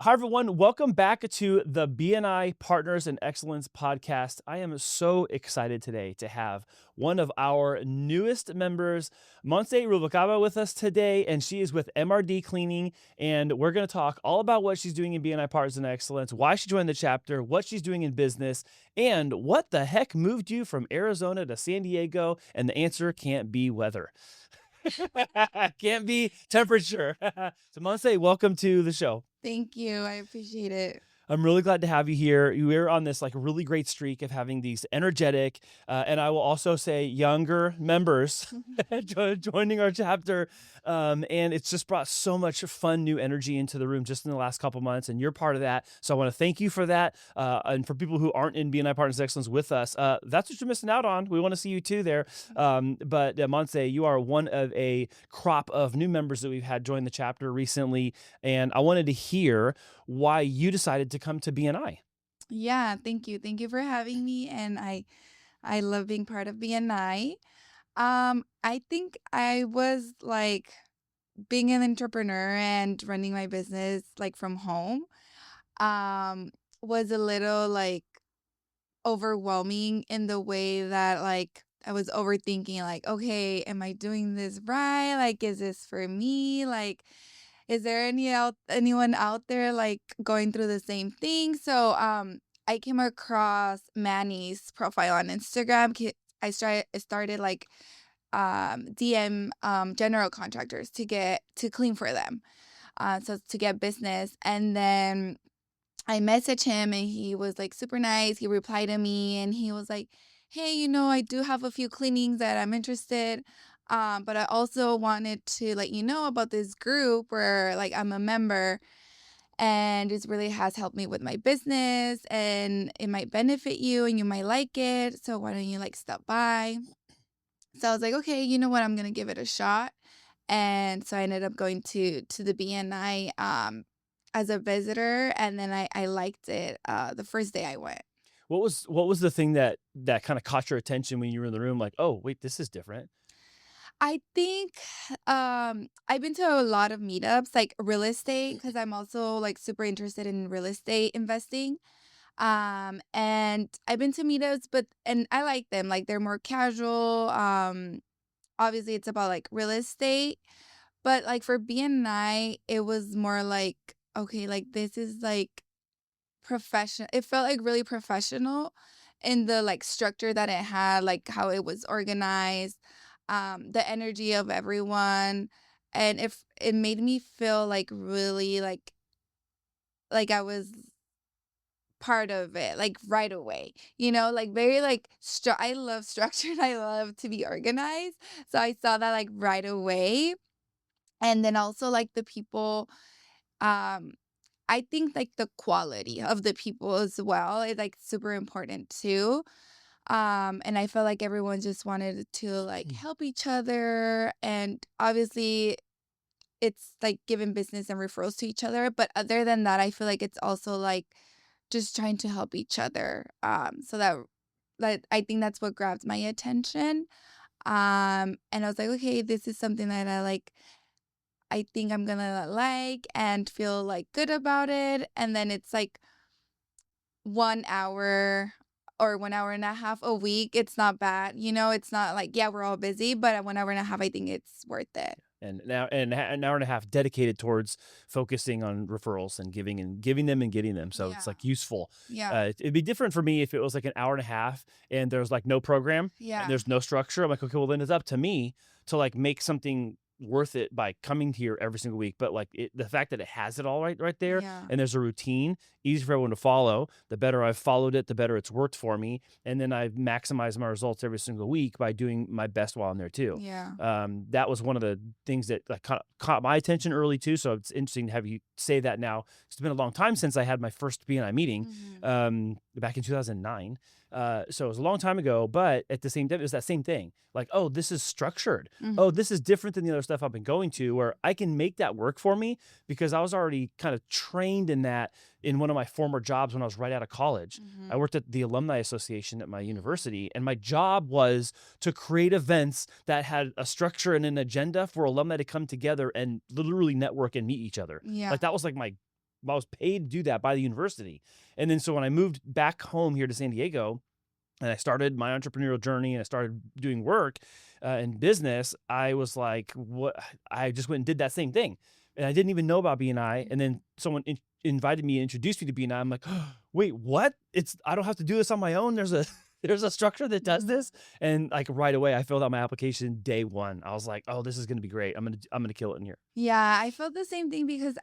Hi, everyone. Welcome back to the BNI Partners and Excellence podcast. I am so excited today to have one of our newest members, Monze Ruvalcaba, with us today, and she is with MRD Cleaning, and we're going to talk all about what she's doing in BNI Partners and Excellence, why she joined the chapter, what she's doing in business, and what the heck moved you from Arizona to San Diego, and the answer can't be weather. Can't be temperature. So Monse, welcome to the show. Thank you. I appreciate it. I'm really glad to have you here. We're on this really great streak of having these energetic, and I will also say younger members joining our chapter. And it's just brought so much fun new energy into the room just in the last couple months, and you're part of that. So I want to thank you for that. And for people who aren't in BNI Partners Excellence with us, that's what you're missing out on. We want to see you too there. But Monse, you are one of a crop of new members that we've had join the chapter recently, and I wanted to hear why you decided to come to BNI. Yeah, thank you. Thank you for having me. And I love being part of BNI. I think I was like being an entrepreneur and running my business like from home was a little like overwhelming in the way that like I was overthinking like, okay, am I doing this right? Like, is this for me? Like, is there anyone out there like going through the same thing? So I came across Manny's profile on Instagram. I started like DM general contractors to clean for them. So to get business. And then I messaged him and he was like super nice. He replied to me and he was like, hey, I do have a few cleanings that I'm interested. But I also wanted to let you know about this group where like I'm a member and it really has helped me with my business and it might benefit you and you might like it. So why don't you like stop by? So I was like, okay, you know what? I'm going to give it a shot. And so I ended up going to the BNI as a visitor, and then I liked it the first day I went. What was the thing that kind of caught your attention when you were in the room? Like, oh, wait, this is different. I think I've been to a lot of meetups, like real estate, because I'm also like super interested in real estate investing. And I've been to meetups, and I like them. Like they're more casual. Obviously it's about like real estate, but like for BNI, it was more like, okay, like this is like professional. It felt like really professional in the like structure that it had, like how it was organized, the energy of everyone. And if it made me feel like really like I was part of it, like right away, like very like I love structure and I love to be organized. So I saw that like right away. And then also like the people, um I think like the quality of the people as well is like super important too. And I felt like everyone just wanted to like help each other, and obviously it's like giving business and referrals to each other, but other than that I feel like it's also like just trying to help each other. So that I think that's what grabbed my attention. And I was like, okay, this is something that I think I'm gonna like and feel like good about it. And then it's like 1 hour or 1 hour and a half a week. It's not bad. It's not like, yeah, we're all busy, but at 1 hour and a half, I think it's worth it. And now an hour and a half dedicated towards focusing on referrals and giving them and getting them. So it's Yeah. like useful. Yeah. It'd be different for me if it was like an hour and a half and there's like no program Yeah. and there's no structure. I'm like, okay, well then it's up to me to like make something worth it by coming here every single week. But like the fact that it has it all right there, Yeah. and there's a routine, easy for everyone to follow. The better I've followed it, the better it's worked for me. And then I've maximized my results every single week by doing my best while I'm there too. Yeah. That was one of the things that like caught my attention early too. So it's interesting to have you say that now. It's been a long time since I had my first BNI meeting, back in 2009. So it was a long time ago, but at the same time, it was that same thing. Like, oh, this is structured. Oh, this is different than the other stuff I've been going to, where I can make that work for me because I was already kind of trained in that in one of my former jobs when I was right out of college. I worked at the Alumni Association at my university, and my job was to create events that had a structure and an agenda for alumni to come together and literally network and meet each other. Yeah. Like that was like my I was paid to do that by the university. And then so when I moved back home here to San Diego, and I started my entrepreneurial journey and I started doing work in business, I was like, what? I just went and did that same thing. And I didn't even know about BNI. And then someone invited me and introduced me to BNI. I'm like, wait, what? I don't have to do this on my own. There's a there's a structure that does this. And like right away, I filled out my application day one. I was like, oh, this is gonna be great. I'm gonna kill it in here. Yeah, I felt the same thing because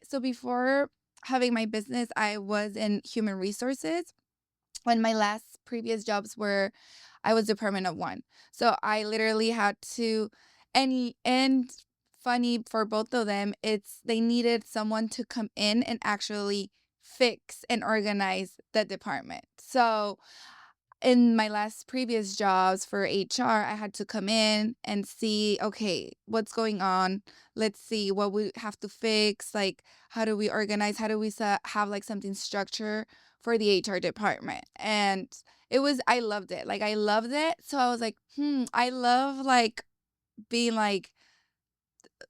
so before having my business, I was in human resources. When my last previous jobs were, I was Department of One. So I literally had to, and funny for both of them, it's they needed someone to come in and actually fix and organize the department. So in my last previous jobs for HR, I had to come in and see, okay, what's going on? Let's see what we have to fix. Like, how do we organize? How do we have like something structure for the HR department? And I loved it. Like, I loved it. So I was like, I love like being like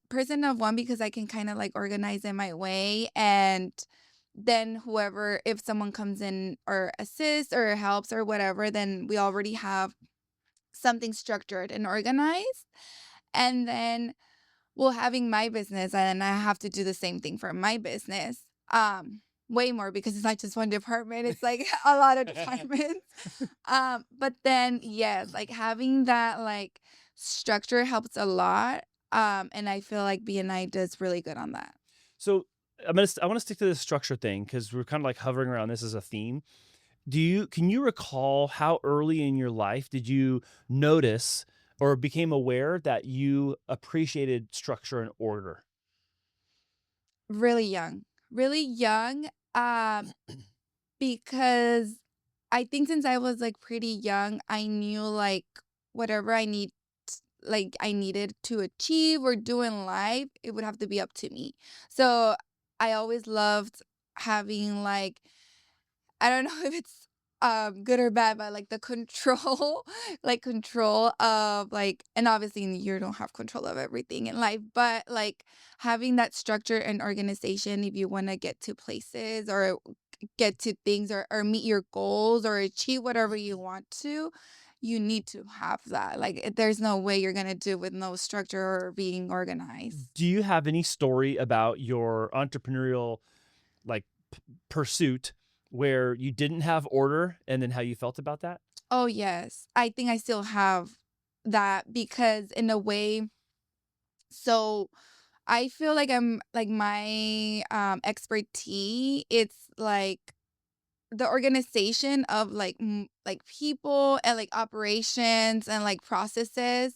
person of one because I can kind of like organize in my way. And then whoever, if someone comes in or assists or helps or whatever, then we already have something structured and organized. And then, well, having my business, and I have to do the same thing for my business. Way more because it's not just one department, it's like a lot of departments. But then yes, like having that like structure helps a lot. And I feel like BNI does really good on that. So I want to stick to this structure thing because we're kind of like hovering around this as a theme. Can you recall how early in your life did you notice or became aware that you appreciated structure and order? Really young. Really young. Because I think since I was like pretty young, I knew like whatever I needed to achieve or do in life, it would have to be up to me. So I always loved having like, I don't know if it's good or bad, but like the control, like control of like, and obviously you don't have control of everything in life, but like having that structure and organization if you want to get to places or get to things or meet your goals or achieve whatever you want to, you need to have that. Like there's no way you're gonna do with no structure or being organized. Do you have any story about your entrepreneurial like pursuit where you didn't have order and then how you felt about that? Oh yes. I think I still have that because in a way, so I feel like I'm like my expertise, it's like the organization of like like people and like operations and like processes,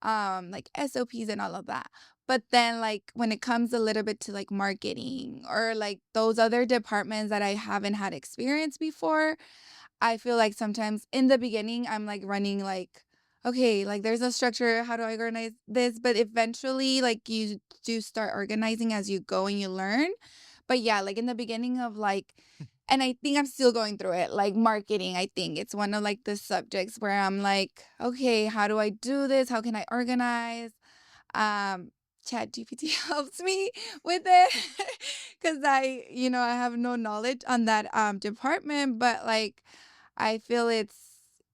like SOPs and all of that. But then like when it comes a little bit to like marketing or like those other departments that I haven't had experience before, I feel like sometimes in the beginning, I'm like running like, okay, like there's no structure. How do I organize this? But eventually, like you do start organizing as you go and you learn. But yeah, like in the beginning of like, and I think I'm still going through it, like marketing, I think it's one of like the subjects where I'm like, okay, how do I do this? How can I organize? Um, Chat GPT helps me with it because I have no knowledge on that department, but like I feel it's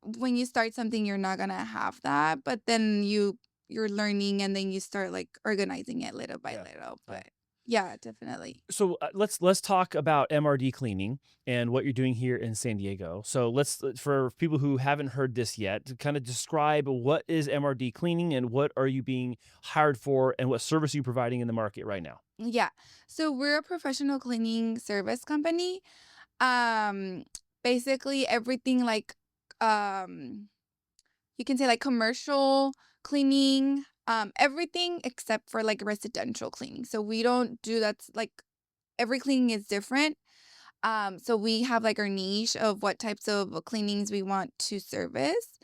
when you start something you're not gonna have that, but then you're learning and then you start like organizing it little by Yeah. little. Yeah. But yeah, definitely. So let's talk about MRD cleaning and what you're doing here in San Diego. So let's for people who haven't heard this yet, to kind of describe what is MRD cleaning and what are you being hired for and what service are you providing in the market right now? Yeah. So we're a professional cleaning service company. Um Basically everything like um you can say like commercial cleaning, everything except for like residential cleaning. So we don't do that's like every cleaning is different. So we have like our niche of what types of cleanings we want to service.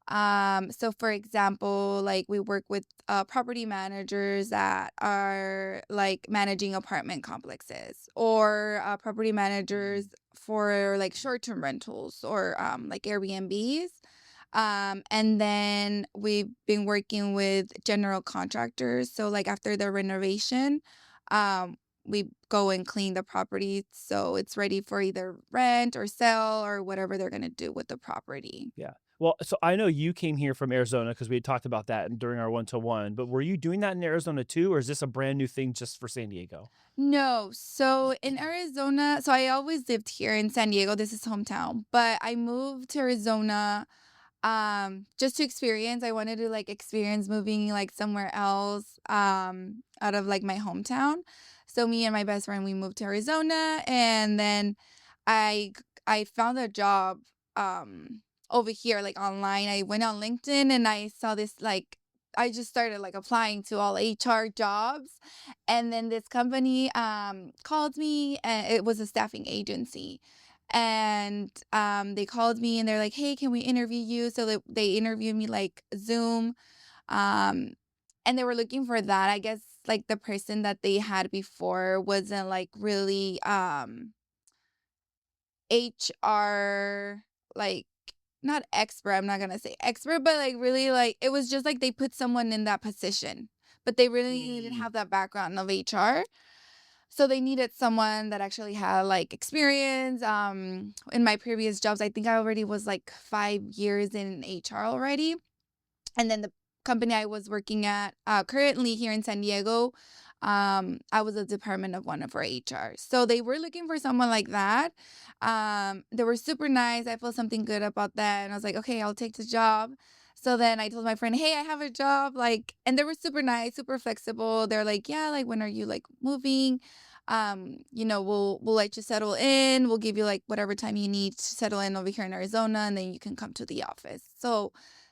So for example, like we work with property managers that are like managing apartment complexes or property managers for like short-term rentals or like Airbnbs. And then we've been working with general contractors. So like after the renovation, um, we go and clean the property so it's ready for either rent or sell or whatever they're gonna do with the property. Yeah. Well, so I know you came here from Arizona because we had talked about that during our one-to-one, but were you doing that in Arizona too, or is this a brand new thing just for San Diego? No, so in Arizona, so I always lived here in San Diego. This is hometown, but I moved to Arizona just to experience. I wanted to like experience moving like somewhere else out of like my hometown. So me and my best friend we moved to Arizona, and then I found a job over here like online. I went on LinkedIn and I saw this like I just started like applying to all HR jobs, and then this company called me, and it was a staffing agency, and they called me and they're like, hey, can we interview you? So they interviewed me like Zoom, um and they were looking for that. I guess like the person that they had before wasn't like really HR, like, not expert, I'm not gonna say expert, but like really like it was just like they put someone in that position, but they really didn't have that background of HR. So they needed someone that actually had like experience. In my previous jobs, I think I already was like 5 years in HR already. And then the company I was working at currently here in San Diego, I was a department of one of our HR. So they were looking for someone like that. They were super nice. I felt something good about that. And I was like, okay, I'll take the job. So then I told my friend, hey, I have a job. Like, and they were super nice, super flexible. They're like, yeah, like when are you like moving? We'll let you settle in. We'll give you like whatever time you need to settle in over here in Arizona, and then you can come to the office. So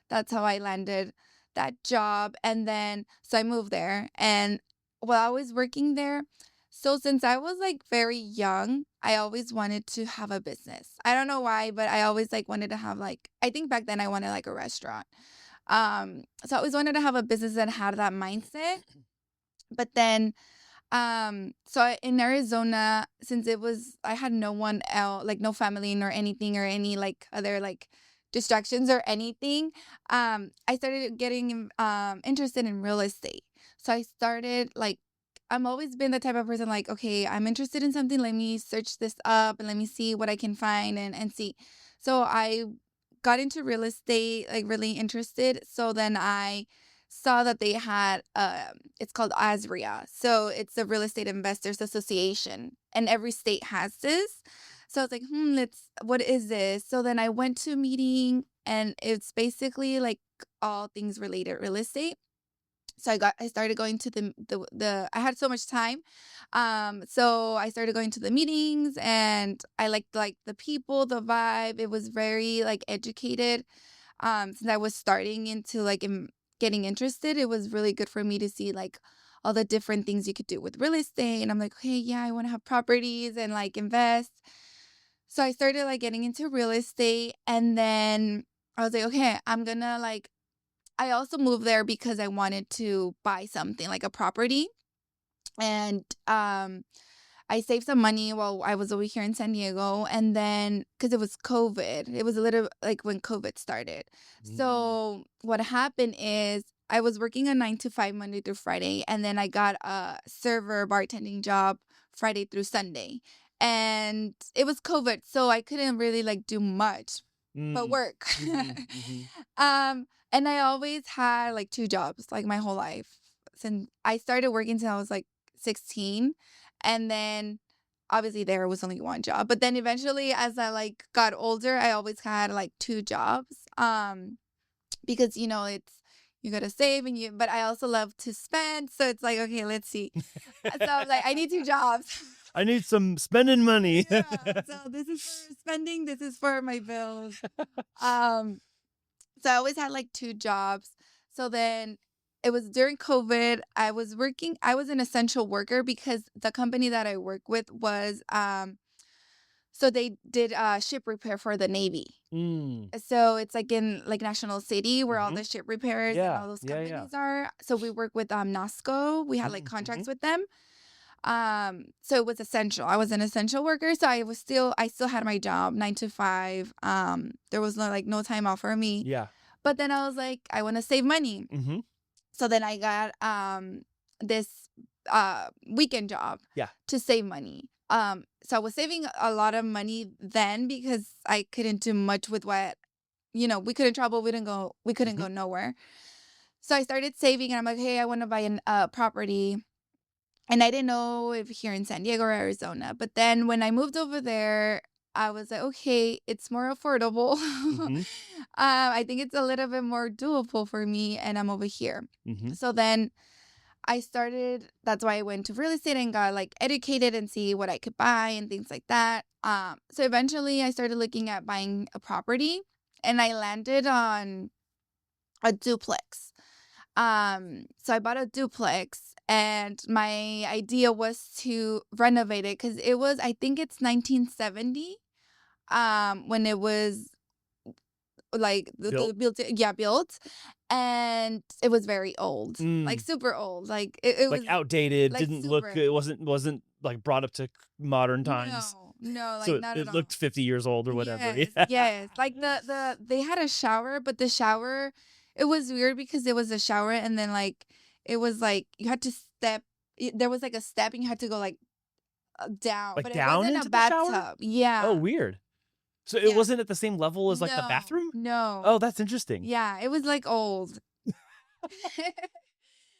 that's how I landed that job. And then, so I moved there. And while I was working there, so since I was like very young, I always wanted to have a business. I don't know why, but I always like wanted to have like, I think back then I wanted like a restaurant. So I always wanted to have a business that had that mindset. But then in Arizona, since I had no one else, like no family nor anything or any like other like distractions or anything, I started getting interested in real estate. So I started like, I'm always been the type of person like, okay, I'm interested in something. Let me search this up and let me see what I can find and see. So I got into real estate, like really interested. So then I saw that they had it's called ASRIA. So it's a real estate investors association, and every state has this. So I was like, what is this? So then I went to a meeting, and it's basically like all things related real estate. So I started going to the I had so much time. So I started going to the meetings, and I liked like the people, the vibe. It was very like educated. Since I was starting into like getting interested, it was really good for me to see like all the different things you could do with real estate. And I'm like, okay, yeah, I want to have properties and like invest. So I started like getting into real estate, and then I was like, okay, I'm gonna like I also moved there because I wanted to buy something like a property. And I saved some money while I was over here in San Diego, and then because it was COVID, it was a little like when COVID started. So what happened is I was working a 9 to 5 Monday through Friday, and then I got a server bartending job Friday through Sunday. And it was COVID, so I couldn't really like do much but work. And I always had like two jobs like my whole life. Since I started working since I was like 16, and then obviously there was only one job. But then eventually as I like got older, I always had like two jobs. Because it's you gotta save but I also love to spend. So it's like, okay, let's see. So I was like, I need two jobs. I need some spending money. Yeah. So this is for spending, this is for my bills. Um so I always had like two jobs. So then it was during COVID. I was an essential worker because the company that I work with was so they did ship repair for the Navy. So it's like in like National City where all the ship repairs and all those companies are. So we work with NOSCO. We had like contracts with them. So it was essential. I was an essential worker, so I still had my job 9 to 5. There was no time off for me. Yeah. But then I was like, I want to save money. So then I got this weekend job Yeah. to save money. So I was saving a lot of money then because I couldn't do much with what, we couldn't travel, we couldn't go nowhere. So I started saving, and I'm like, hey, I want to buy a property. And I didn't know if here in San Diego or Arizona. But then when I moved over there, I was like, okay, it's more affordable. Mm-hmm. I think it's a little bit more doable for me, and I'm over here. Mm-hmm. So then that's why I went to real estate and got like educated and see what I could buy and things like that. So eventually I started looking at buying a property, and I landed on a duplex. So I bought a duplex, and my idea was to renovate it because I think it's 1970, when it was like built, and it was very old, like super old, like it Like was outdated, like didn't look, super. it wasn't like brought up to modern times. No, like So not it at all. looked 50 years old or whatever. Yes, Yeah. yes. Like they had a shower, but the shower, it was weird because it was a shower, and then like it was like you had to step. There was like a step, and you had to go like down, Like but it down wasn't a into the shower? bathtub. Yeah. Oh, weird. So it Yeah. wasn't at the same level as like the No, bathroom? no. Oh, that's interesting. Yeah, it was like old.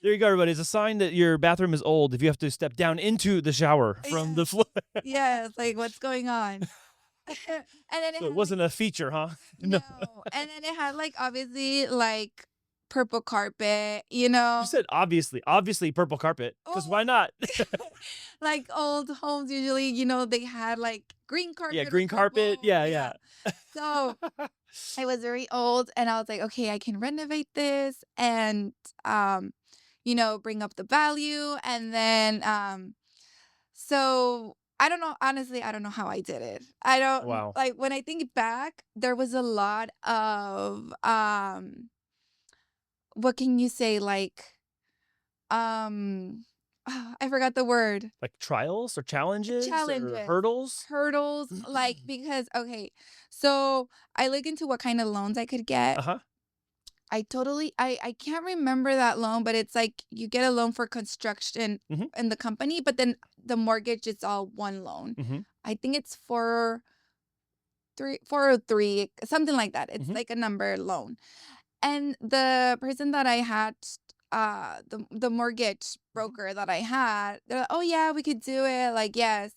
There you go, everybody. It's a sign that your bathroom is old if you have to step down into the shower from the floor. Yeah, it's like what's going on? And then So it wasn't a feature, huh? no. And then it had like obviously like purple carpet, You said obviously purple carpet, because why not? Like old homes usually, they had like green carpet. Yeah, or green carpet. purple. Yeah. So it was very old, and I was like, okay, I can renovate this and bring up the value, and then so I don't know, honestly, I don't know how I did it. I don't Wow. like when I think back, there was a lot of what can you say, like I forgot the word. Like trials or challenges or Challenges. hurdles? Like because okay, so I look into what kind of loans I could get. Uh-huh. I can't remember that loan, but it's like you get a loan for construction Mhm. in the company, but then the mortgage is all one loan. Mm-hmm. I think it's 403, something like that. It's Mhm. like a number loan. And the person that I had, the mortgage broker that I had, they're like, oh yeah, we could do it. Like, yes.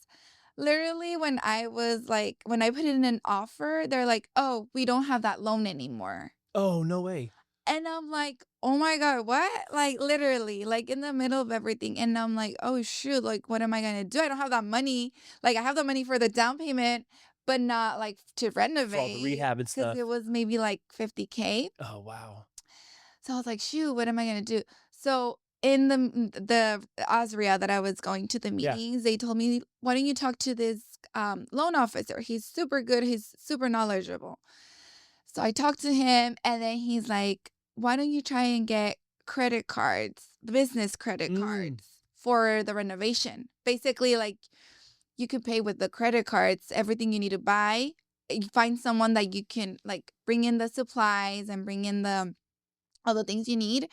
Literally, when I put in an offer, they're like, oh, we don't have that loan anymore. Oh, no way. And I'm like, oh my God, what? Like literally, like in the middle of everything. And I'm like, oh shoot, like what am I gonna do? I don't have that money. Like I have the money for the down payment, but not like to renovate. For all the rehab and stuff. Because it was maybe like $50K. Oh, wow. So I was like, shoot, what am I gonna do? So in the Asria that I was going to the Yeah. meetings, they told me, why don't you talk to this loan officer? He's super good. He's super knowledgeable. So I talked to him, and then he's like, why don't you try and get credit cards, business credit cards for the renovation? Basically, like you could pay with the credit cards, everything you need to buy. You find someone that you can like bring in the supplies and bring in all the things you need,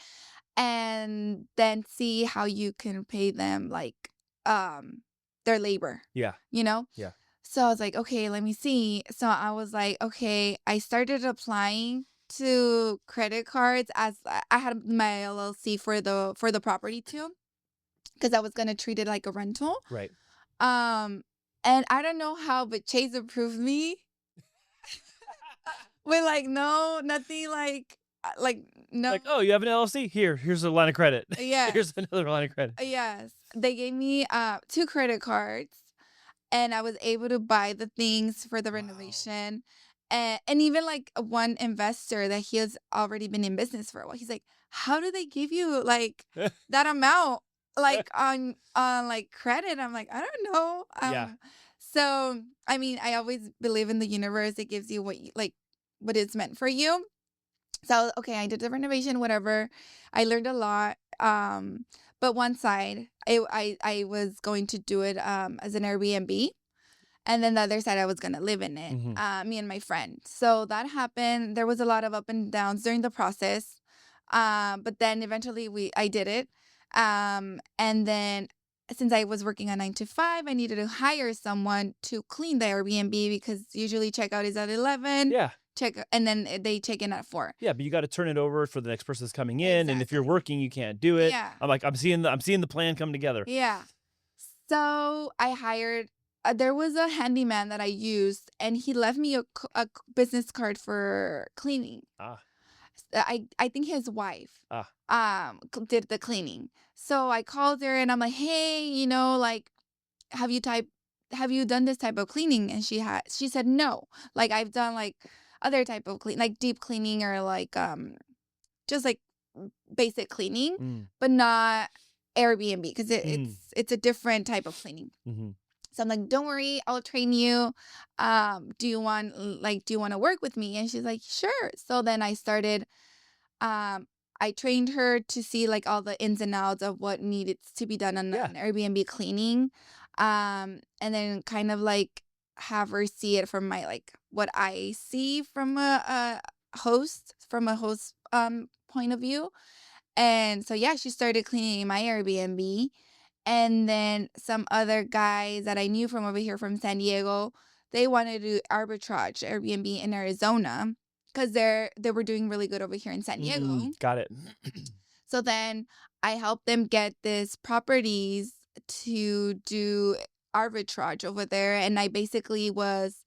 and then see how you can pay them like their labor. Yeah. Yeah. So I was like, okay, let me see. So I was like, okay, I started applying to credit cards as I had my LLC for the property too, because I was gonna treat it like a rental. Right. And I don't know how, but Chase approved me with like no, nothing like no. Like, oh, you have an LLC? Here's a line of credit. Yeah. Here's another line of credit. Yes. They gave me 2 credit cards, and I was able to buy the things for the renovation. And even like one investor that he has already been in business for a while, he's like, how do they give you like that amount like on like credit? I'm like, I don't know. Yeah. So I mean, I always believe in the universe. It gives you what it's meant for you. So okay, I did the renovation, whatever. I learned a lot. But one side, I was going to do it as an Airbnb, and then the other side I was gonna live in it. Me and my friend. So that happened. There was a lot of up and downs during the process. But then eventually I did it. And then since I was working a 9 to 5, I needed to hire someone to clean the Airbnb because usually checkout is at 11, Yeah. and then they check in at 4. Yeah, but you got to turn it over for the next person that's coming in, and if you're Exactly. working, you can't do it. Yeah. I'm seeing the plan come together. Yeah. So I hired, there was a handyman that I used, and he left me a business card for cleaning. Ah. I think his wife Ah. did the cleaning. So I called her and I'm like, hey, like, have you done this type of cleaning? And she said no. Like, I've done like other type of clean, like deep cleaning, or like just like basic cleaning, but not Airbnb, because it's a different type of cleaning. Mm-hmm. So I'm like, don't worry, I'll train you. Do you want to work with me? And she's like, sure. So then I started, I trained her to see like all the ins and outs of what needed to be done on an Airbnb cleaning. And then kind of like have her see it from my, like, what I see from a host point of view. And so, yeah, she started cleaning my Airbnb. And then some other guys that I knew from over here from San Diego, they wanted to do arbitrage Airbnb in Arizona because they were doing really good over here in San Diego. Got it. So then I helped them get these properties to do arbitrage over there. And I basically was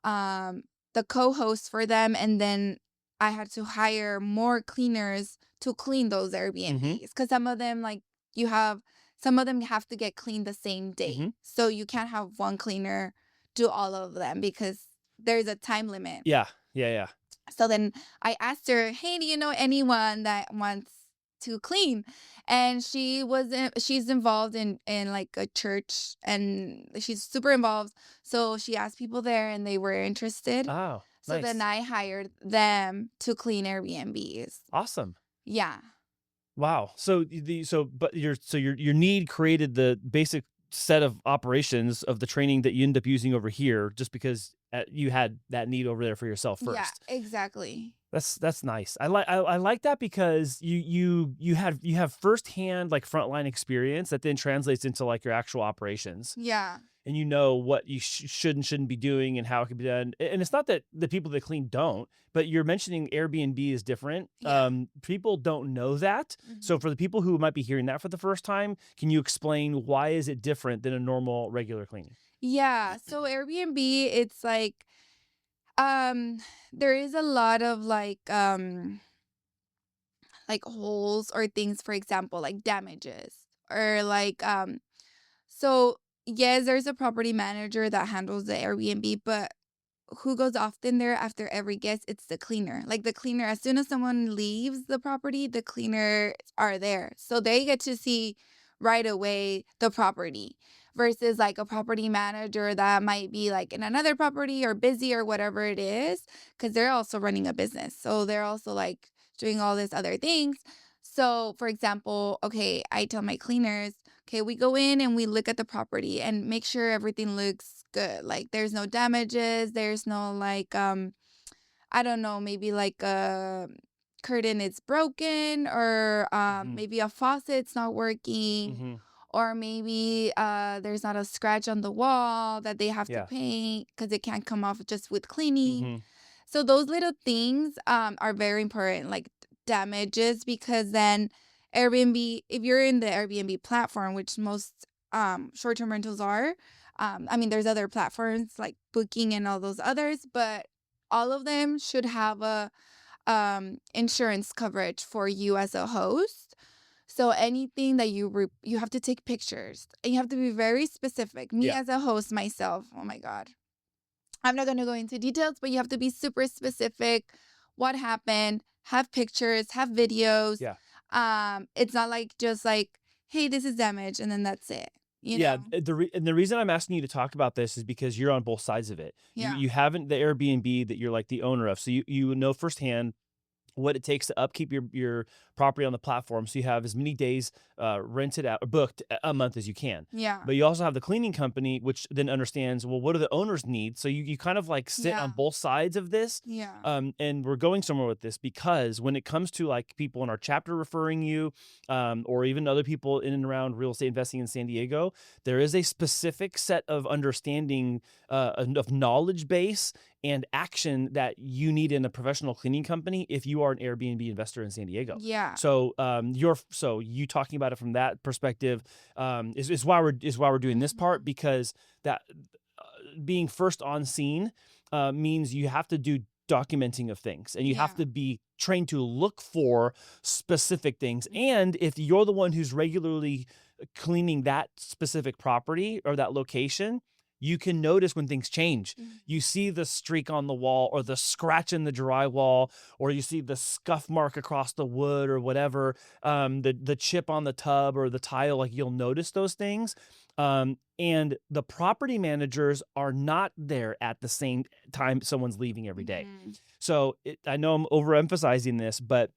the co-host for them. And then I had to hire more cleaners to clean those Airbnbs, because some of them have to get cleaned the same day. So you can't have one cleaner do all of them because there's a time limit. Yeah. So then I asked her, hey, do you know anyone that wants to clean? And she's involved in like a church, and she's super involved. So she asked people there and they were interested. Oh, so nice. Then I hired them to clean Airbnbs. Awesome. Yeah. Wow. So your need created the basic set of operations of the training that you end up using over here, just because you had that need over there for yourself first. Yeah, exactly. That's nice. I like that because you have firsthand, like, frontline experience that then translates into like your actual operations. Yeah. And you know what you should and shouldn't be doing and how it can be done. And it's not that the people that clean don't, but you're mentioning Airbnb is different. Yeah. People don't know that. So for the people who might be hearing that for the first time, can you explain why is it different than a normal regular cleaning? Yeah. So Airbnb, it's like, there is a lot of like holes or things, for example, like damages, or like, so yes, there's a property manager that handles the Airbnb, but who goes often there after every guest? It's the cleaner. Like, the cleaner, as soon as someone leaves the property, the cleaners are there. So they get to see right away the property, versus like a property manager that might be like in another property or busy or whatever it is, because they're also running a business. So they're also like doing all these other things. So, for example, okay, I tell my cleaners, okay, we go in and we look at the property and make sure everything looks good. Like, there's no damages. There's no like, I don't know, maybe like a curtain is broken, or maybe a faucet's not working, or maybe there's not a scratch on the wall that they have to paint because it can't come off just with cleaning. So those little things are very important, like damages, because then Airbnb, if you're in the Airbnb platform, which most short-term rentals are, I mean, there's other platforms like Booking and all those others, but all of them should have a insurance coverage for you as a host. So anything that you have to take pictures, and you have to be very specific. Me as a host myself, oh my God, I'm not going to go into details, but you have to be super specific. What happened? Have pictures, have videos. Yeah. It's not like just like, hey, this is damage, and then that's it. You know? The reason I'm asking you to talk about this is because you're on both sides of it. Yeah. You haven't the Airbnb that you're like the owner of, so you know firsthand what it takes to upkeep your property on the platform, so you have as many days rented out or booked a month as you can. Yeah. But you also have the cleaning company, which then understands, well, what do the owners need? So you kind of like sit on Yeah. both sides of this. Yeah. And we're going somewhere with this because when it comes to like people in our chapter referring you, or even other people in and around real estate investing in San Diego, there is a specific set of understanding, of knowledge base and action that you need in a professional cleaning company if you are an Airbnb investor in San Diego. Yeah. So you talking about it from that perspective is why we're doing this part, because that being first on scene means you have to do documenting of things, and you have Yeah. to be trained to look for specific things. And if you're the one who's regularly cleaning that specific property or that location, you can notice when things change. You see the streak on the wall or the scratch in the drywall, or you see the scuff mark across the wood or whatever, the chip on the tub or the tile, like you'll notice those things. And the property managers are not there at the same time someone's leaving every day. So I know I'm overemphasizing this, but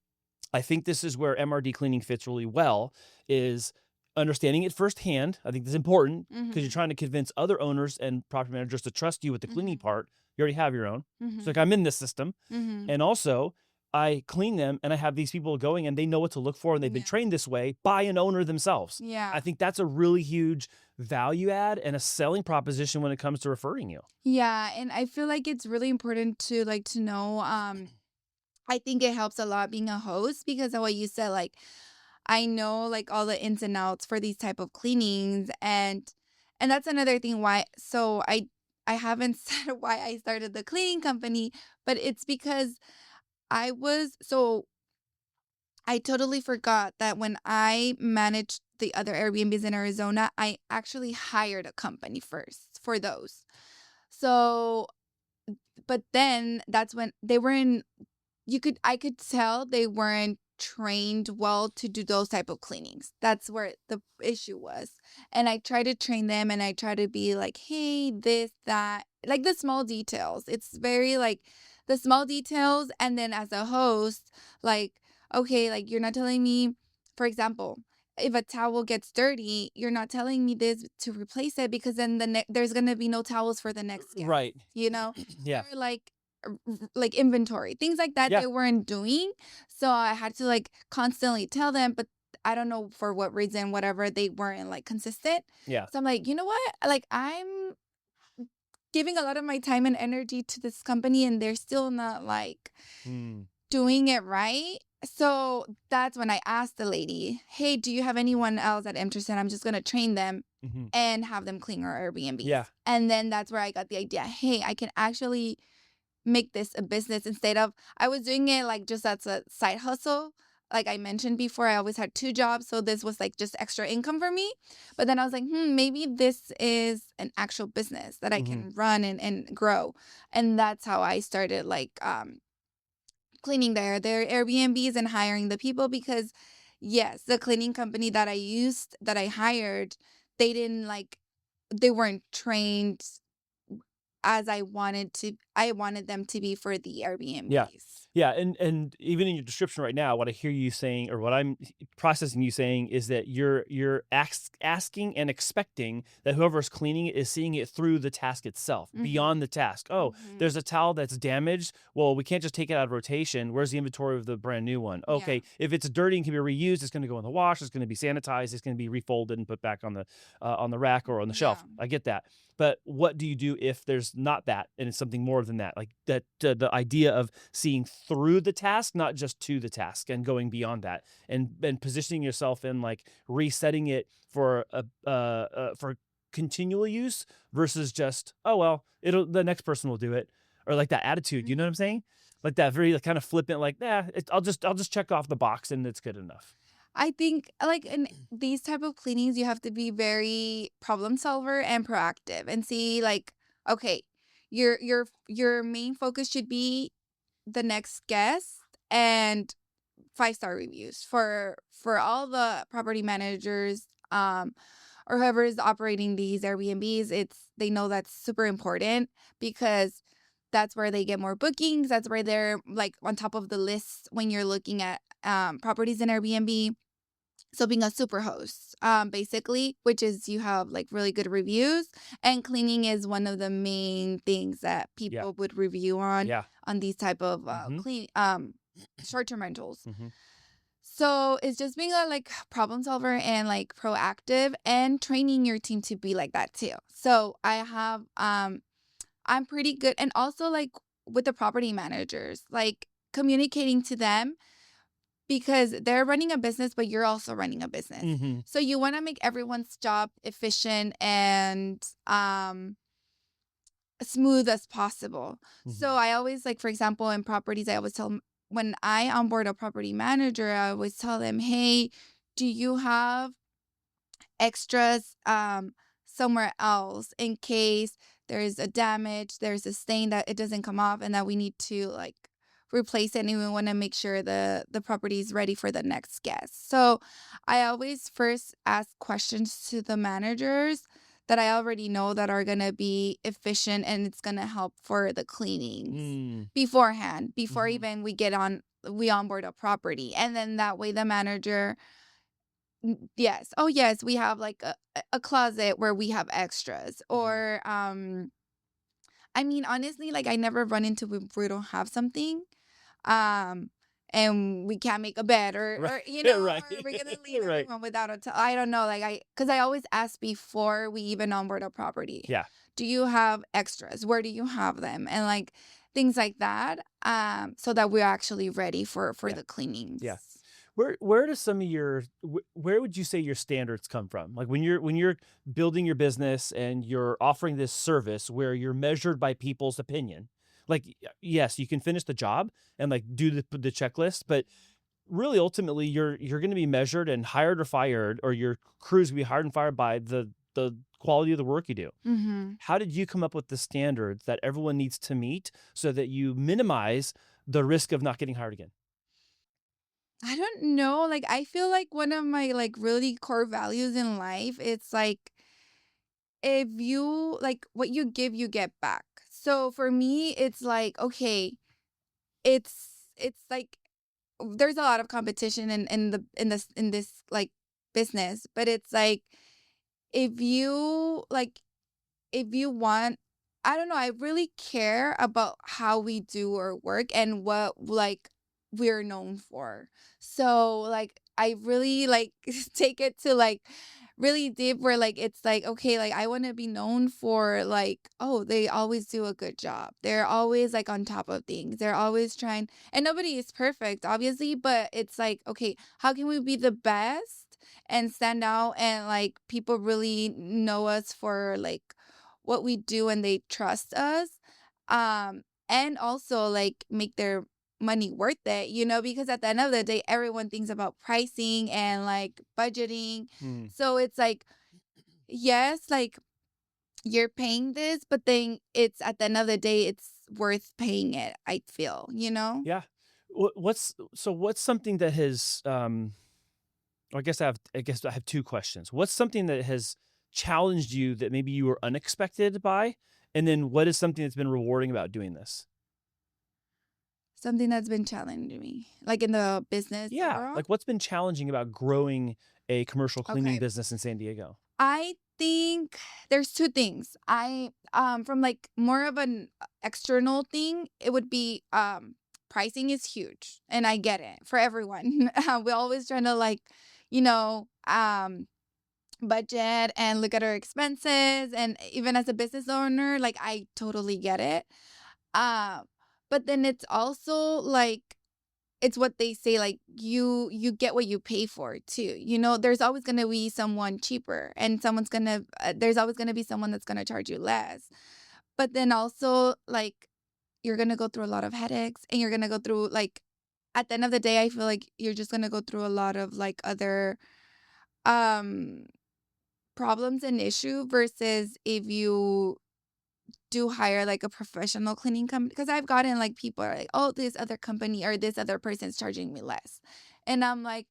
I think this is where MRD cleaning fits really well, is understanding it firsthand. I think that's important because you're trying to convince other owners and property managers to trust you with the cleaning part. You already have your own. It's like, I'm in this system. And also, I clean them and I have these people going and they know what to look for, and they've been trained this way by an owner themselves. Yeah. I think that's a really huge value add and a selling proposition when it comes to referring you. Yeah, and I feel like it's really important to know. I think it helps a lot being a host, because of what you said, like, I know like all the ins and outs for these type of cleanings, and that's another thing why. So I haven't said why I started the cleaning company, but it's because I totally forgot that when I managed the other Airbnbs in Arizona, I actually hired a company first for those. So, but then that's when they weren't, I could tell they weren't trained well to do those type of cleanings. That's where the issue was. And I try to train them, and I try to be like, hey, this, that, like the small details. It's very like the small details. And then as a host, like, okay, like you're not telling me, for example, if a towel gets dirty, you're not telling me this to replace it, because then there's going to be no towels for the next guest. Right. Yeah. Or like inventory, things like that. They weren't doing. So I had to like constantly tell them, but I don't know for what reason, whatever, they weren't like consistent. Yeah. So I'm like, you know what? Like, I'm giving a lot of my time and energy to this company, and they're still not like doing it right. So that's when I asked the lady, hey, do you have anyone else that interested? I'm just going to train them and have them clean our Airbnb. Yeah. And then that's where I got the idea. Hey, I can actually make this a business, instead of, I was doing it like just as a side hustle. Like I mentioned before, I always had 2 jobs. So this was like just extra income for me. But then I was like, maybe this is an actual business that I can run and grow. And that's how I started like cleaning their Airbnbs and hiring the people, because yes, the cleaning company that I hired, they weren't trained as I wanted them to be for the Airbnbs. Yeah. And even in your description right now, what I hear you saying, or what I'm processing you saying, is that you're asking and expecting that whoever's cleaning it is seeing it through the task itself, beyond the task. Oh, there's a towel that's damaged. Well, we can't just take it out of rotation. Where's the inventory of the brand new one? Okay, if it's dirty and can be reused, it's going to go in the wash. It's going to be sanitized. It's going to be refolded and put back on the rack or on the shelf. I get that. But what do you do if there's not that, and it's something more than that? Like that, the idea of seeing through the task, not just to the task, and going beyond that, and positioning yourself in like resetting it for for continual use versus just, oh well, the next person will do it, or like that attitude. You know what I'm saying? Like that very kind of flippant, like, I'll just check off the box and it's good enough. I think like in these type of cleanings, you have to be very problem solver and proactive, and see like, okay, your main focus should be the next guest and 5-star reviews for all the property managers or whoever is operating these Airbnbs. They know that's super important, because that's where they get more bookings. That's where they're like on top of the list when you're looking at properties in Airbnb. So being a super host, basically, which is you have like really good reviews, and cleaning is one of the main things that Yeah. people would review on Yeah. these type of Mm-hmm. clean short-term rentals. Mm-hmm. So it's just being a like problem solver and like proactive and training your team to be like that too. So I have I'm pretty good, and also like with the property managers, like communicating to them because they're running a business, but you're also running a business. Mm-hmm. So you want to make everyone's job efficient and smooth as possible. Mm-hmm. So I always like, for example, in properties, I always tell them when I onboard a property manager, I always tell them, hey, do you have extras somewhere else in case there's a damage, there's a stain that it doesn't come off and that we need to like replace it, and we want to make sure the property is ready for the next guest. So I always first ask questions to the managers that I already know that are going to be efficient and it's going to help for the cleanings beforehand, before even we onboard a property. And then that way the manager, yes, oh yes, we have like a closet where we have extras, or I mean, honestly, like I never run into if we don't have something, um, and we can't make a bed, or Right. you know, Right. or we're gonna leave Right. everyone without I don't know, like because I always ask before we even onboard a property, Yeah. do you have extras? Where do you have them? And like things like that, so that we're actually ready for Yeah. the cleanings. Yeah. Where does some of your where would you say your standards come from? Like when you're building your business and you're offering this service where you're measured by people's opinion. Like yes, you can finish the job and like do the checklist, but really ultimately you're going to be measured and hired or fired, or your crews will be hired and fired by the quality of the work you do. Mm-hmm. How did you come up with the standards that everyone needs to meet so that you minimize the risk of not getting hired again? I don't know. Like, I feel like one of my like really core values in life, it's like if you like what you give, you get back. So for me, it's like, okay, it's like there's a lot of competition in this like business, but it's like if you like if you want, I don't know, I really care about how we do our work and what like we're known for. So like I really like take it to like really deep where like it's like okay, like I want to be known for like, oh, they always do a good job. They're always like on top of things. They're always trying, and nobody is perfect obviously, but it's like okay, how can we be the best and stand out and like people really know us for like what we do and they trust us, and also like make their money worth it, because at the end of the day everyone thinks about pricing and like budgeting. So it's like yes, like you're paying this, but then it's at the end of the day it's worth paying it, I feel. Yeah. What's something that has I have two questions. What's something that has challenged you that maybe you were unexpected by? And then what is something that's been rewarding about doing this? Something that's been challenging me like in the business Yeah. overall. Like what's been challenging about growing a commercial cleaning Okay, business in San Diego? I think there's two things. I from like more of an external thing, it would be pricing is huge and I get it for everyone. We're always trying to like, you know, budget and look at our expenses, and even as a business owner, like I totally get it. Um but then it's also like it's what they say, like you get what you pay for too. There's always going to be someone cheaper, and there's always going to be someone that's going to charge you less. But then also like you're going to go through a lot of headaches, and you're going to go through like at the end of the day I feel like you're just going to go through a lot of like other um problems and issue versus if you do hire like a professional cleaning company, because I've gotten like people are like, oh, this other company or this other person's charging me less. And I'm like,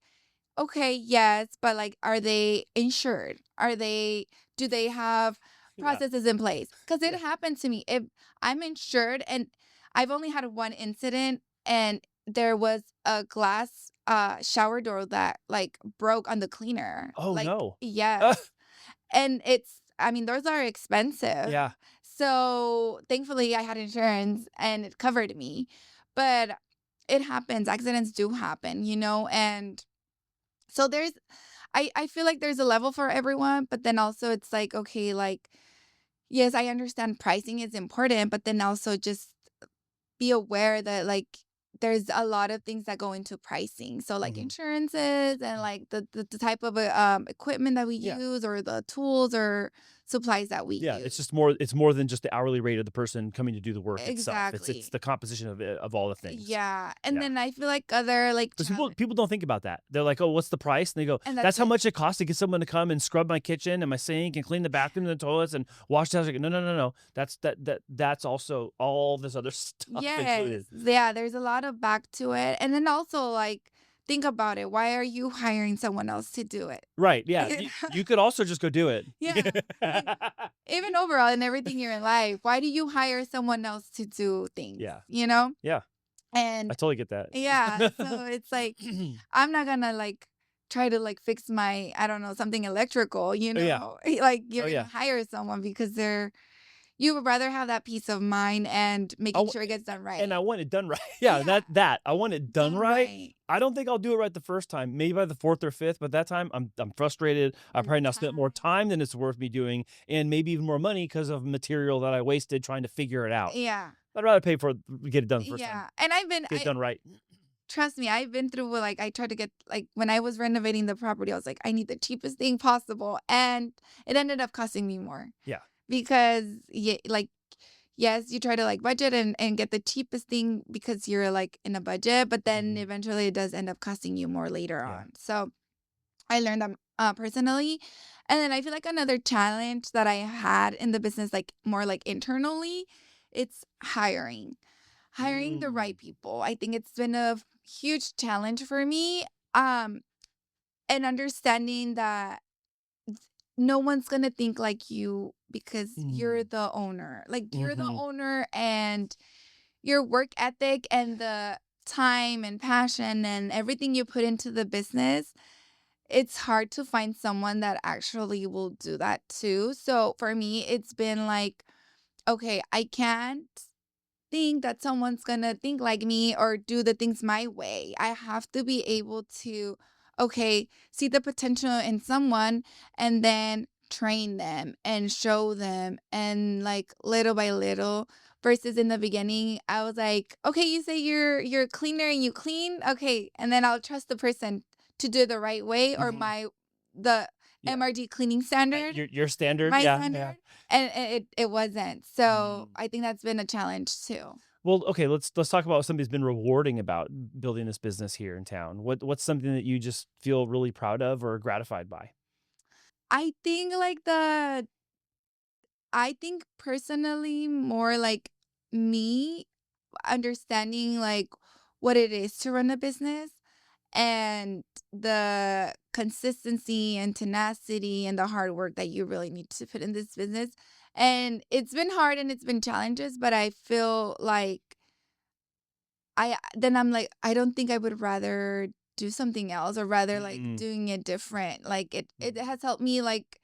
okay, yes, but like, are they insured? Do they have Yeah. processes in place. Because it happened to me. If I'm insured and I've only had one incident, and there was a glass shower door that like broke on the cleaner. Oh Like, no. yes. And I mean, those are expensive. Yeah. So thankfully I had insurance and it covered me. But it happens. Accidents do happen, and so I feel like there's a level for everyone, but then also it's like, okay, like, yes, I understand pricing is important, but then also just be aware that like there's a lot of things that go into pricing. So like Mhm. insurances and like the type of equipment that we Yeah. use or the tools or supplies that we Yeah, use. it's more than just the hourly rate of the person coming to do the work itself. It's Exactly. the composition of all the things. Yeah. And Yeah. then I feel like other like Because challenge, people don't think about that. They're like, "Oh, what's the price?" And they go, and that's "That's how it. much it costs to get someone to come and scrub my kitchen and my sink and clean the bathroom and the toilets and wash the house." Like, no, no, no, no. That's also all this other stuff Yes. included. Yeah, there's a lot of back to it. And then also like think about it. Why are you hiring someone else to do it? Right? Yeah. You could also just go do it. Yeah. And even overall in everything you're in life, why do you hire someone else to do things? Yeah. You know? Yeah. I And totally get that. yeah, so it's like I'm not gonna like try to like fix my, I don't know, something electrical, Oh yeah. Like Oh you're gonna yeah. hire someone because you would rather have that peace of mind and making Oh, sure it gets done right. and I want it done right. Yeah, Yeah. that I want it done Done right. right. I don't think I'll do it right the first time. Maybe by the fourth or fifth, but that time I'm frustrated. I Your probably now spent more time. time than it's worth me doing, and maybe even more money because of material that I wasted trying to figure it out. Yeah. I'd rather pay for it, get it done the first time, Yeah. And get it done right. trust me, I've been through like I tried to get like when I was renovating the property, I was like, I need the cheapest thing possible. And it ended up costing me more Yeah, because like yes, you try to like budget and get the cheapest thing because you're like in a budget, but then Mhm. eventually it does end up costing you more later Yeah. on. So I learned that personally. And then I feel like another challenge that I had in the business, like more like internally, it's hiring the Mm. right people. I think it's been a huge challenge for me. Um, and understanding that no one's gonna think like you because you're Mm. the owner. Like you're the Mhm. owner and your work ethic and the time and passion and everything you put into the business, it's hard to find someone that actually will do that too. So for me, it's been like, okay, I can't think that someone's gonna think like me or do the things my way. I have to be able to, okay, see the potential in someone and then train them and show them and like little by little versus in the beginning I was like, okay, you say you're a cleaner and you clean, okay, and then I'll trust the person to do it the right way or Mhm. the Yeah. MRD cleaning standard, Your standard. my Yeah. Yeah. standard, and it wasn't. So Mm. I think that's been a challenge too. Well, okay, let's talk about what something's been rewarding about building this business here in town. What's something that you just feel really proud of or gratified by? I think like I think personally more like me understanding like what it is to run a business and the consistency and tenacity and the hard work that you really need to put in this business. And it's been hard and it's been challenges, but I feel like I'm like, I don't think I would rather do something else or rather like Mm. doing it different. Like it Mm. has helped me like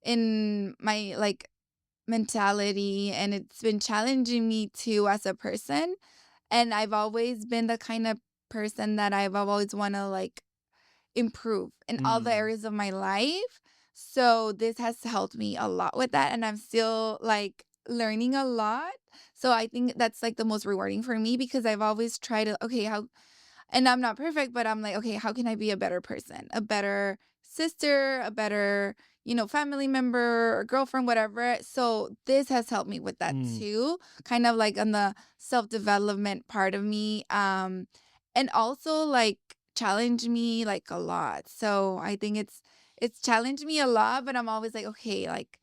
in my like mentality and it's been challenging me too as a person. And I've always been the kind of person that I've always want to like improve in all the Mm. areas of my life. So this has helped me a lot with that. And I'm still like learning a lot. So I think that's like the most rewarding for me because I've always tried to, okay, how, and I'm not perfect, but I'm like, okay, how can I be a better person, a better sister, a better, family member or girlfriend, whatever. So this has helped me with that Mm. too, kind of like on the self-development part of me. And also like challenge me like a lot. So I think it's challenged me a lot, but I'm always like, okay, like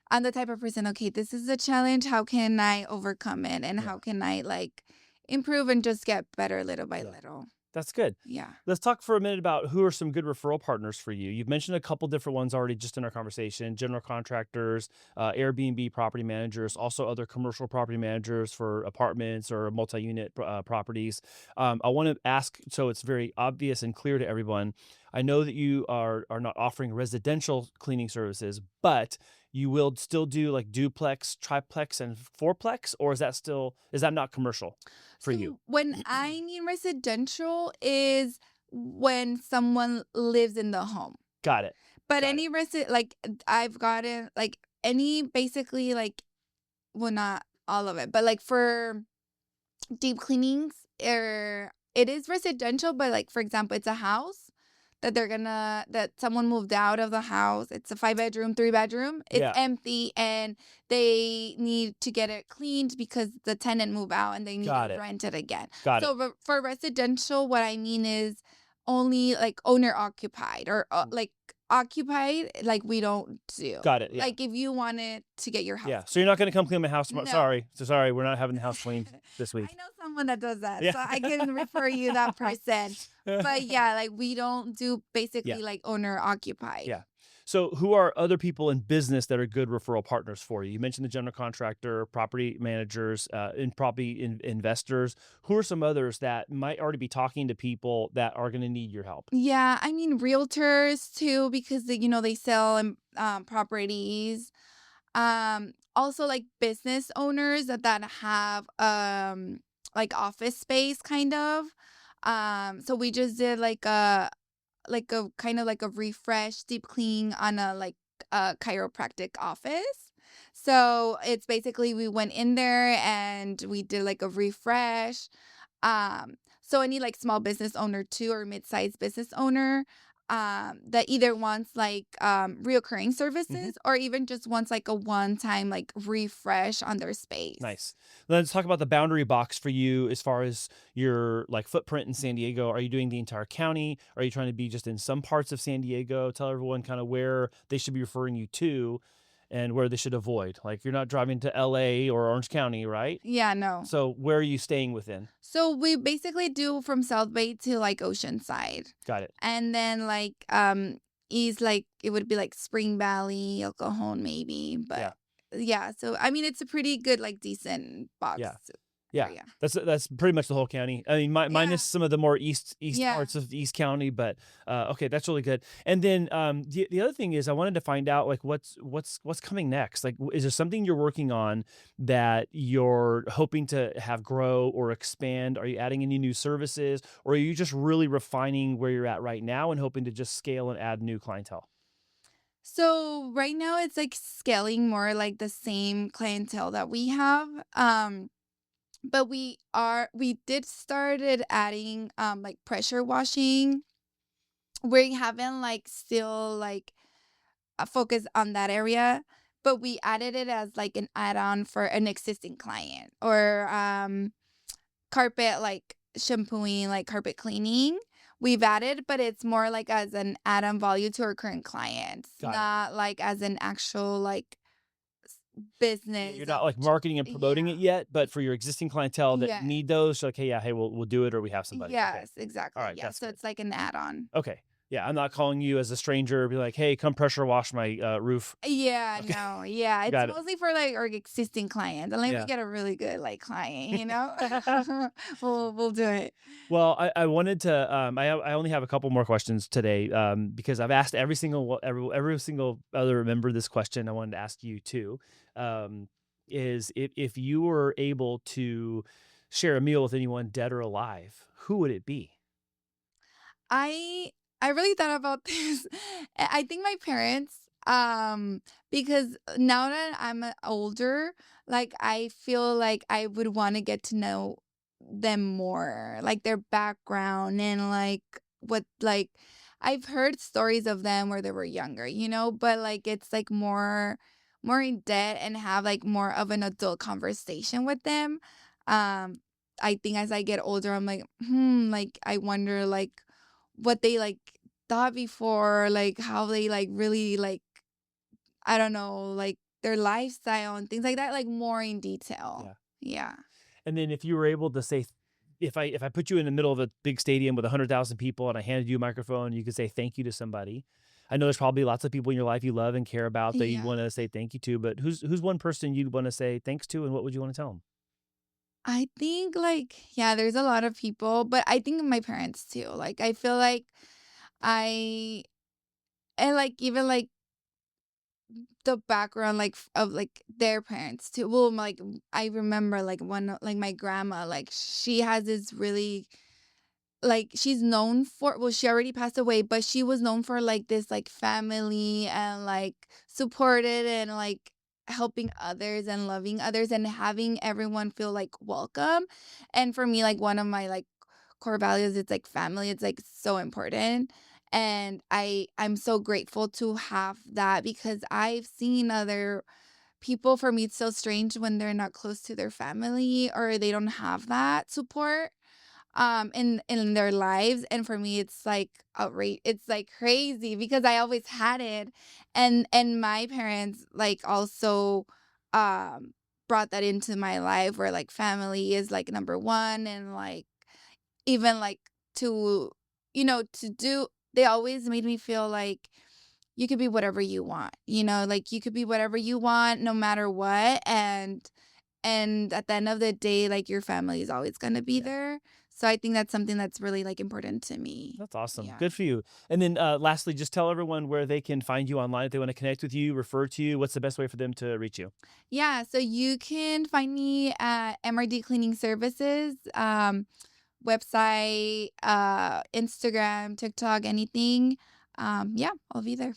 I'm the type of person, okay, this is a challenge. How can I overcome it? And Yeah. how can I like improve and just get better little by Yeah. little? That's good. Yeah. Let's talk for a minute about who are some good referral partners for you. You've mentioned a couple different ones already just in our conversation: general contractors, Airbnb property managers, also other commercial property managers for apartments or multi-unit properties. I want to ask, so it's very obvious and clear to everyone. I know that you are not offering residential cleaning services, but you will still do like duplex, triplex, and fourplex, or is that not commercial for you? So when I mean residential is when someone lives in the home. Got it. But Got it. any like I've gotten like any basically like, well, not all of it, but like for deep cleanings, it is residential, but like for example, it's a house that someone moved out of the house. It's a 5 bedroom, 3 bedroom. It's Yeah. empty and they need to get it cleaned because the tenant moved out and they need Got to it. rent it again. Got it. So for residential, what I mean is only like owner occupied or like occupied, like we don't do. Got it. Yeah. Like if you wanted to get your house Yeah. So you're not going to come clean my house tomorrow. No. Sorry. So sorry. We're not having the house cleaned this week. I know someone that does that, Yeah. so I can refer you that person. But yeah, like we don't do basically Yeah. like owner occupied. Yeah. So who are other people in business that are good referral partners for you? You mentioned the general contractor, property managers, and property investors. Who are some others that might already be talking to people that are going to need your help? Yeah, I mean realtors too because they sell properties. Also like business owners that have like office space kind of. So we just did like a kind of like a refresh deep clean on a like a chiropractic office. So it's basically we went in there and we did like a refresh. So any like small business owner too or mid-sized business owner that either wants like reoccurring services or even just wants like a one-time like refresh on their space. Nice. Let's talk about the boundary box for you as far as your like footprint in San Diego. Are you doing the entire county? Are you trying to be just in some parts of San Diego? Tell everyone kind of where they should be referring you to and where they should avoid. Like you're not driving to LA or Orange County, right? Yeah, no. So where are you staying within? So we basically do from South Bay to like Oceanside. Got it. And then like east like it would be like Spring Valley, El Cajon maybe. But yeah, so I mean it's a pretty good like decent box. Yeah. area. That's pretty much the whole county. I mean, minus some of the more east Yeah. parts of East County, but okay, that's really good. And then the other thing is, I wanted to find out like what's coming next. Like, is there something you're working on that you're hoping to have grow or expand? Are you adding any new services, or are you just really refining where you're at right now and hoping to just scale and add new clientele? So right now it's like scaling more like the same clientele that we have. But we did started adding like pressure washing. We haven't like still like focused on that area, but we added it as like an add-on for an existing client or carpet like shampooing, like carpet cleaning. We've added, but it's more like as an add-on value to our current clients, Got it. not like as an actual like business. You're not like marketing and promoting it yet, but for your existing clientele that Yeah. need those, so, okay, yeah, hey, we'll do it, or we have somebody. Okay. Yes, exactly. All right, Yeah, that's so good. it's like an add-on. Okay. Yeah, I'm not calling you as a stranger. Be like, hey, come pressure wash my roof. Yeah, Okay. no, yeah. It's Got it. mostly for like our existing clients. Unless Yeah. we get a really good like client, we'll do it. Well, I wanted to. I only have a couple more questions today. Because I've asked every single other member this question. I wanted to ask you too. Is if you were able to share a meal with anyone dead or alive, who would it be? I really thought about this. I think my parents, because now that I'm older, like I feel like I would want to get to know them more, like their background and like what like I've heard stories of them where they were younger, but like it's like more in depth and have like more of an adult conversation with them. I think as I get older, I'm like, like I wonder like what they like thought before, like how they like really like I don't know, like their lifestyle and things like that, like more in detail. Yeah. Yeah. And then if you were able to say, if I put you in the middle of a big stadium with 100,000 people and I handed you a microphone, you could say thank you to somebody. I know there's probably lots of people in your life you love and care about that you Yeah. want to say thank you to, but who's one person you'd want to say thanks to, and what would you want to tell them? I think like yeah, there's a lot of people, but I think my parents too. Like I feel like I and like even like the background like of like their parents too. Well, I remember like one like my grandma like she has this really like she's known for well she already passed away but she was known for like this like family and like supported and like helping others and loving others and having everyone feel like welcome. And for me like one of my like core values it's like family, it's like so important. And I'm so grateful to have that because I've seen other people, for me it's so strange when they're not close to their family or they don't have that support in their lives. And for me it's like outrage, it's like crazy because I always had it. And my parents like also brought that into my life where like family is like number one. And like even like to to do, they always made me feel like you could be whatever you want, like you could be whatever you want no matter what. And at the end of the day, like, your family is always gonna be Yeah. there. So I think that's something that's really, like, important to me. That's awesome. Yeah. Good for you. And then lastly, just tell everyone where they can find you online if they want to connect with you, refer to you. What's the best way for them to reach you? Yeah, so you can find me at MRD Cleaning Services, website, Instagram, TikTok, anything. Yeah, I'll be there.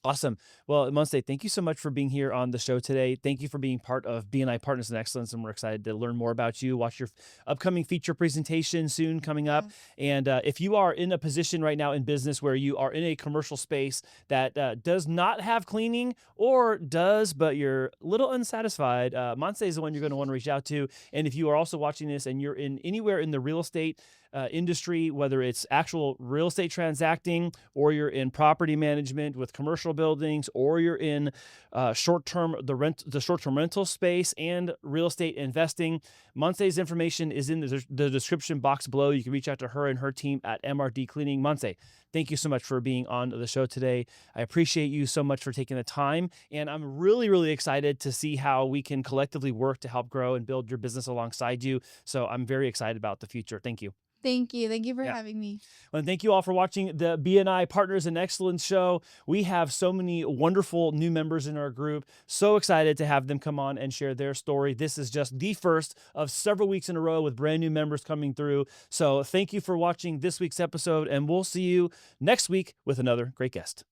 Awesome. Well, Monse, thank you so much for being here on the show today. Thank you for being part of BNI Partners in Excellence, and we're excited to learn more about you. Watch your upcoming feature presentation soon coming up. Yes. And if you are in a position right now in business where you are in a commercial space that does not have cleaning or does, but you're a little unsatisfied, Monse is the one you're going to want to reach out to. And if you are also watching this and you're in anywhere in the real estate industry, whether it's actual real estate transacting, or you're in property management with commercial buildings, or you're in the short-term rental space and real estate investing, Monse's information is in the description box below. You can reach out to her and her team at MRD Cleaning. Monse, thank you so much for being on the show today. I appreciate you so much for taking the time, and I'm really, really excited to see how we can collectively work to help grow and build your business alongside you. So I'm very excited about the future. Thank you. Thank you. Thank you for Yeah. having me. Well, and thank you all for watching the BNI Partners in Excellence show. We have so many wonderful new members in our group. So excited to have them come on and share their story. This is just the first of several weeks in a row with brand new members coming through. So thank you for watching this week's episode, and we'll see you next week with another great guest.